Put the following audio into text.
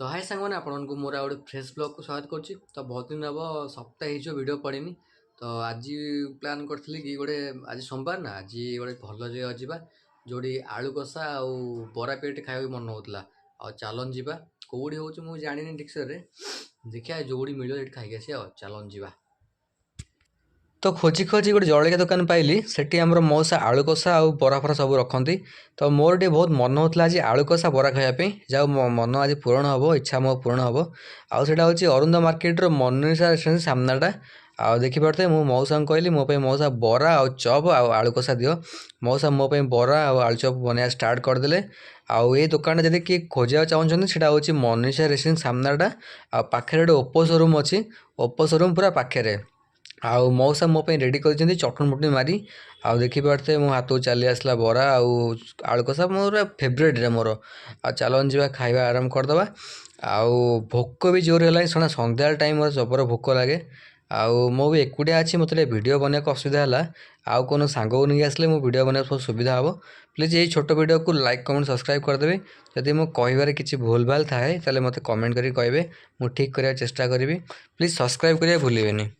तो हाय सांगମାନେ ଆପଣଙ୍କୁ ମୋର ଆଉ ଗୋଟେ ଫ୍ରେଶ୍ ବ୍ଲଗ୍‌କୁ ସ୍ୱାଗତ କରୁଛି। ତ ବହୁତ ଦିନ ହେବ ସପ୍ତାହେ ହେଇଯିବ ଭିଡ଼ିଓ ପଡ଼ିନି। ତ ଆଜି ପ୍ଲାନ୍ କରିଥିଲି କି ଆଜି ସୋମବାର ନା, ଆଜି ଗୋଟେ ଭଲ ଜାଗା ଯିବା ଯେଉଁଠି ଆଳୁ କଷା ଆଉ ବରା ପ୍ଲେଟ୍ ଖାଇବାକୁ ମନ ହେଉଥିଲା। ଆଉ ଚାଲନ୍ତୁ ଯିବା। କେଉଁଠି ହେଉଛି ମୁଁ ଜାଣିନି ଠିକ୍ସେରେ, ଦେଖିବା ଯେଉଁଠି ମିଳିବ ସେଇଠି ଖାଇକି ଆସିବା। ଆଉ ଚାଲନ୍ତୁ ଯିବା। तो खोजी खोजी गोटे जलखिया दुकान पाइली सेठी आमर मौसा आलू कषा और बरा फरा सब रखती। तो मोर टे बहुत मन होता आज आलू कषा बरा खायापी जाओ मन आज पूरण हम इच्छा मो पूरण हम आउटा हूँ अरुंद मार्केट्र मनीषा रेस्टोरेंट सामनाटा। आउ देखिपे मुझे मौसा कहली मो मौसा बरा आउ चप आलू कषा दियो। मौसा मो बरा आलू चप बनवा स्टार्ट करदे। आउ ये दुकान जब किए खोजा चाहते से हूँ मनीषा रेस्टोरेंट सामनाटा। आ पाखे गोटे ओप्पो शोरूम अच्छी, ओप्पो शोरूम पूरा पाखे। आउ मौसा मो रेडी कर चटनी मुटनी मारी। आउ देखिपे मो हाथ को चली आसला बरा आलू कषा मोर फेवरेट मोर। आ चलन जी खाଇବା आरंभ करदे। आउ भोक भी जोर है शुणा सन्ध्या टाइम मोर जबर भोक लगे। आउ मो भी एकुटिया अच्छी मत वीडियो बनवाक असुविधा है। आउ कौन सांग को नहीं आसले मो वीडियो बनवाक सब सुविधा हम। प्लीज ये छोट वीडियो को लाइक कमेंट सब्सक्राइब करदेवे। जदि मो कह किसी भूल भाल थाए ताले मते कमेंट करें मुझे ठीक करार चेष्टा करी। प्लीज सब्सक्राइब करिया भूलिएनि।